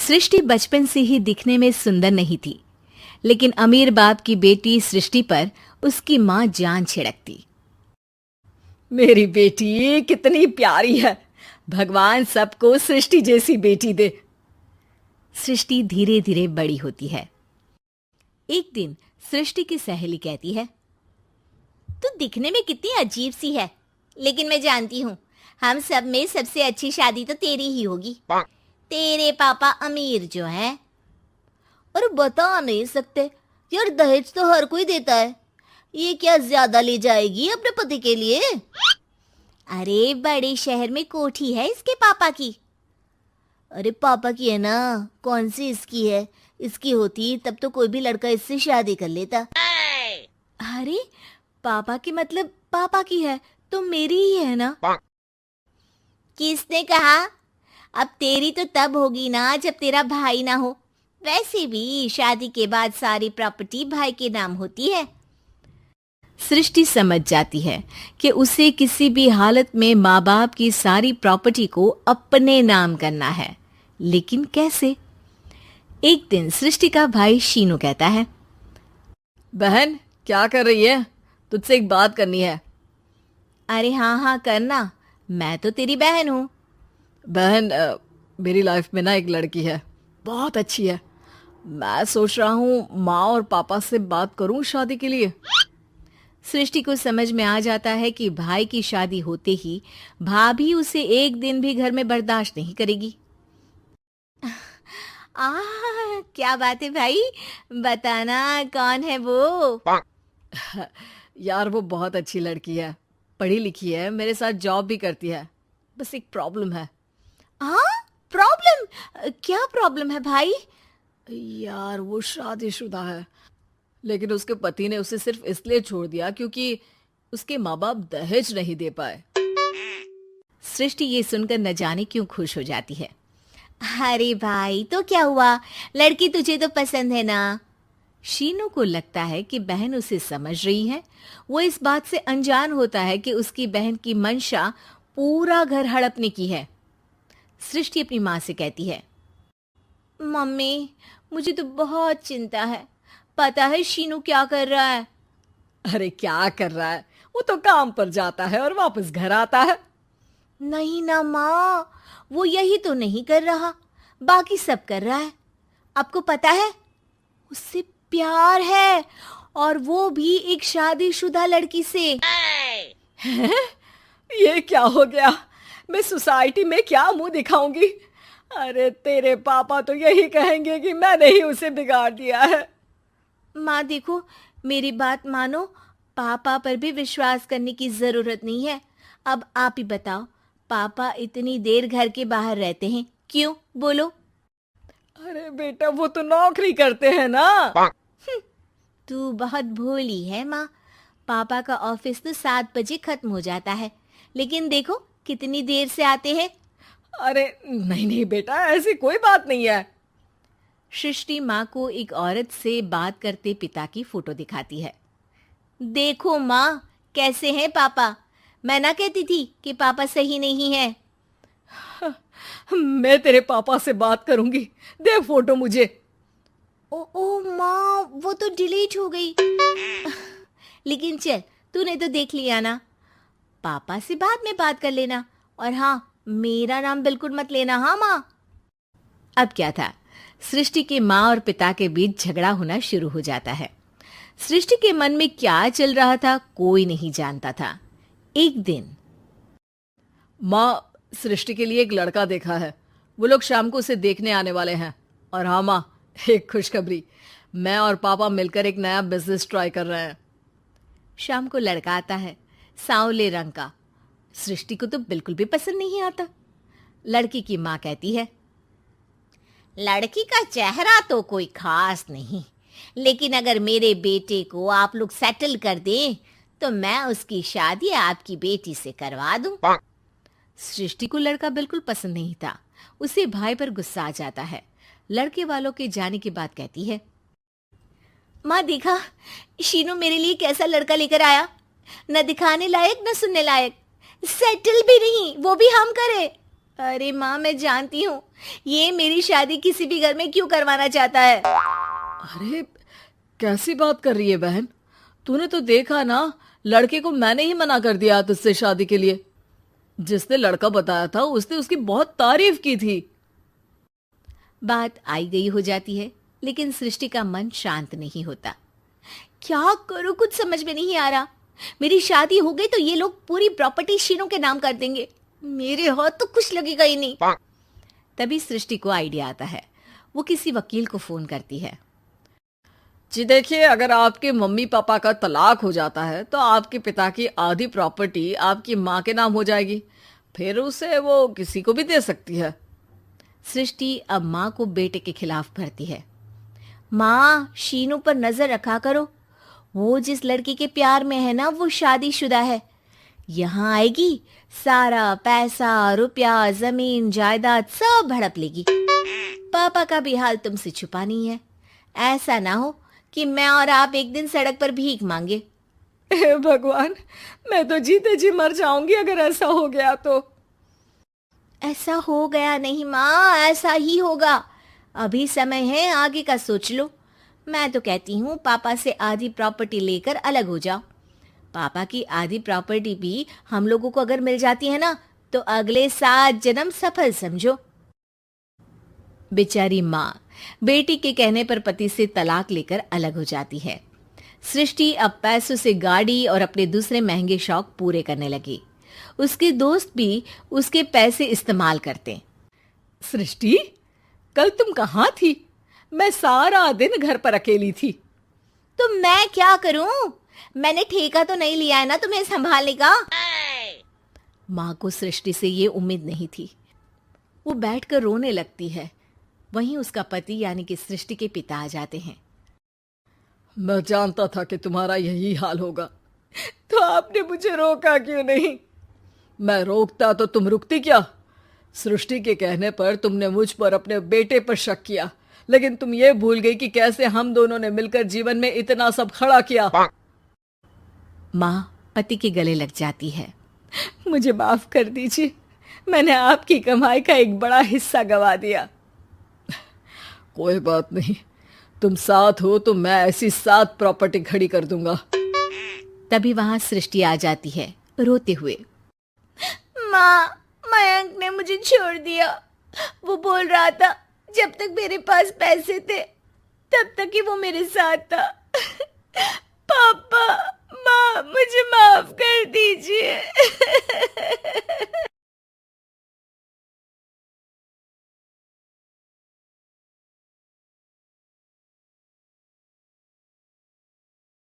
सृष्टि बचपन से ही दिखने में सुंदर नहीं थी, लेकिन अमीर बाप की बेटी सृष्टि पर उसकी माँ जान छिड़कती। मेरी बेटी कितनी प्यारी है, भगवान सबको सृष्टि जैसी बेटी दे। सृष्टि धीरे धीरे बड़ी होती है। एक दिन सृष्टि की सहेली कहती है, तू दिखने में कितनी अजीब सी है, लेकिन मैं जानती हूँ हम सब में सबसे अच्छी शादी तो तेरी ही होगी। तेरे पापा अमीर जो है। और बता नहीं सकते यार, दहेज तो हर कोई देता है, ये क्या ज्यादा ले जाएगी अपने पति के लिए? अरे बड़े शहर में कोठी है इसके पापा की। अरे पापा की है ना, कौन सी इसकी है? इसकी होती तब तो कोई भी लड़का इससे शादी कर लेता। अरे पापा की मतलब पापा की है तो मेरी ही है ना? किसने कहा? अब तेरी तो तब होगी ना जब तेरा भाई ना हो। वैसे भी शादी के बाद सारी प्रॉपर्टी भाई के नाम होती है। सृष्टि समझ जाती है कि उसे किसी भी हालत में माँ बाप की सारी प्रॉपर्टी को अपने नाम करना है, लेकिन कैसे? एक दिन सृष्टि का भाई शीनू कहता है, बहन क्या कर रही है? तुझसे एक बात करनी है। अरे हाँ हाँ करना, मैं तो तेरी बहन हूँ। बहन मेरी लाइफ में ना एक लड़की है, बहुत अच्छी है। मैं सोच रहा हूँ माँ और पापा से बात करूँ शादी के लिए। सृष्टि को समझ में आ जाता है कि भाई की शादी होते ही भाभी उसे एक दिन भी घर में बर्दाश्त नहीं करेगी। क्या बात है भाई, बताना कौन है वो? यार वो बहुत अच्छी लड़की है, पढ़ी लिखी है, मेरे साथ जॉब भी करती है। बस एक प्रॉब्लम है। हाँ प्रॉब्लम? क्या प्रॉब्लम है भाई? यार वो शादीशुदा है, लेकिन उसके पति ने उसे सिर्फ इसलिए छोड़ दिया क्योंकि उसके माँ बाप दहेज नहीं दे पाए। सृष्टि ये सुनकर न जाने क्यों खुश हो जाती है। अरे भाई तो क्या हुआ, लड़की तुझे तो पसंद है ना? शीनू को लगता है कि बहन उसे समझ रही है। वो इस बात से अनजान होता है कि उसकी बहन की मंशा पूरा घर हड़पने की है। सृष्टि अपनी माँ से कहती है, मम्मी मुझे तो बहुत चिंता है, पता है शीनू क्या कर रहा है? अरे क्या कर रहा है, वो तो काम पर जाता है और वापस घर आता है। नहीं ना माँ, वो यही तो नहीं कर रहा, बाकी सब कर रहा है। आपको पता है उससे प्यार है, और वो भी एक शादीशुदा लड़की से। ये क्या हो गया, मैं सोसाइटी में क्या मुंह दिखाऊंगी? अरे तेरे पापा तो यही कहेंगे कि मैंने ही उसे बिगाड़ दिया है। माँ देखो, मेरी बात मानो, पापा पर भी विश्वास करने की जरूरत नहीं है। अब आप ही बताओ, पापा इतनी देर घर के बाहर रहते हैं क्यों, बोलो? अरे बेटा वो तो नौकरी करते हैं ना। तू बहुत भोली है माँ, पापा का ऑफिस तो 7 बजे खत्म हो जाता है, लेकिन देखो कितनी देर से आते हैं। अरे नहीं नहीं बेटा, ऐसी कोई बात नहीं है। सृष्टि माँ को एक औरत से बात करते पिता की फोटो दिखाती है। देखो माँ कैसे हैं पापा, मैं ना कहती थी कि पापा सही नहीं है। मैं तेरे पापा से बात करूंगी, दे फोटो मुझे। ओ माँ, वो तो डिलीट हो गई। लेकिन चल, तूने तो देख लिया ना, पापा से बाद में बात कर लेना, और हाँ मेरा नाम बिल्कुल मत लेना। हाँ माँ। अब क्या था, सृष्टि के माँ और पिता के बीच झगड़ा होना शुरू हो जाता है। सृष्टि के मन में क्या चल रहा था कोई नहीं जानता था। एक दिन, माँ सृष्टि के लिए एक लड़का देखा है, वो लोग शाम को उसे देखने आने वाले हैं। और हाँ माँ, एक खुशखबरी, मैं और पापा मिलकर एक नया बिजनेस ट्राई कर रहे हैं। शाम को लड़का आता है, सांवले रंग का। सृष्टि को तो बिल्कुल भी पसंद नहीं आता। लड़की की माँ कहती है, लड़की का चेहरा तो कोई खास नहीं, लेकिन अगर मेरे बेटे को आप लोग सेटल कर दें तो मैं उसकी शादी आपकी बेटी से करवा दूं। सृष्टि को लड़का बिल्कुल पसंद नहीं था। उसे भाई पर गुस्सा आ जाता है। लड़के वालों के जाने के बाद कहती है, माँ देखा शीनू मेरे लिए कैसा लड़का लेकर आया, न दिखाने लायक न सुनने लायक, सेटल भी नहीं, वो भी हम करे। अरे माँ, मैं जानती हूँ ये मेरी शादी किसी भी घर में क्यों करवाना चाहता है। अरे कैसी बात कर रही है बहन? तूने तो देखा ना, लड़के को मैंने ही मना कर दिया तुझसे शादी के लिए। जिसने लड़का बताया था उसने उसकी बहुत तारीफ की थी। बात आई गई हो जाती है, लेकिन सृष्टि का मन शांत नहीं होता। क्या करूं, कुछ समझ में नहीं आ रहा। मेरी शादी हो गई तो ये लोग पूरी प्रॉपर्टी शीनू के नाम कर देंगे, मेरे हाथ तो कुछ लगेगा ही नहीं। तभी सृष्टि को आइडिया आता है। वो किसी वकील को फोन करती है। जी देखिए, अगर आपके मम्मी पापा का तलाक हो जाता है तो आपके पिता की आधी प्रॉपर्टी आपकी माँ के नाम हो जाएगी, फिर उसे वो किसी को भी दे सकती है। सृष्टि अब माँ को बेटे के खिलाफ भरती है। माँ, शीनू पर नजर रखा करो, वो जिस लड़की के प्यार में है ना वो शादीशुदा है। यहाँ आएगी, सारा पैसा, रुपया, जमीन, जायदाद सब हड़प लेगी। पापा का भी हाल तुमसे छुपा नहीं है। ऐसा ना हो कि मैं और आप एक दिन सड़क पर भीख मांगे। हे भगवान, मैं तो जीते जी मर जाऊंगी अगर ऐसा हो गया तो। ऐसा हो गया नहीं माँ, ऐसा ही होगा। अभी समय है, आगे का सोच लो। मैं तो कहती हूँ पापा से आधी प्रॉपर्टी लेकर अलग हो जाओ। पापा की आधी प्रॉपर्टी भी हम लोगों को अगर मिल जाती है ना तो अगले 7 जन्म सफल समझो। बेचारी माँ बेटी के कहने पर पति से तलाक लेकर अलग हो जाती है। सृष्टि अब पैसों से गाड़ी और अपने दूसरे महंगे शौक पूरे करने लगी। उसके दोस्त भी उसके पैसे इस्तेमाल करते। सृष्टि, कल तुम कहाँ थी? मैं सारा दिन घर पर अकेली थी। तो मैं क्या करूं? मैंने ठेका तो नहीं लिया है ना तुम्हें संभालने का। माँ को सृष्टि से ये उम्मीद नहीं थी। वो बैठकर रोने लगती है। वहीं उसका पति यानी कि सृष्टि के पिता आ जाते हैं। मैं जानता था कि तुम्हारा यही हाल होगा, तो आपने मुझे रोका क्यों नहीं? मैं रोकता तो तुम रुकती क्या? सृष्टि के कहने पर तुमने मुझ पर अपने बेटे पर शक किया, लेकिन तुम ये भूल गई कि कैसे हम दोनों ने मिलकर जीवन में इतना सब खड़ा किया। माँ पति के गले लग जाती है। मुझे माफ कर दीजिए, मैंने आपकी कमाई का एक बड़ा हिस्सा गवा दिया। कोई बात नहीं, तुम साथ हो तो मैं ऐसी 7 प्रॉपर्टी खड़ी कर दूंगा। तभी वहां सृष्टि आ जाती है रोते हुए। माँ, मयंक ने मुझे छोड़ दिया। वो बोल रहा था जब तक मेरे पास पैसे थे तब तक ही वो मेरे साथ था। पापा, माँ, मुझे माफ कर दीजिए।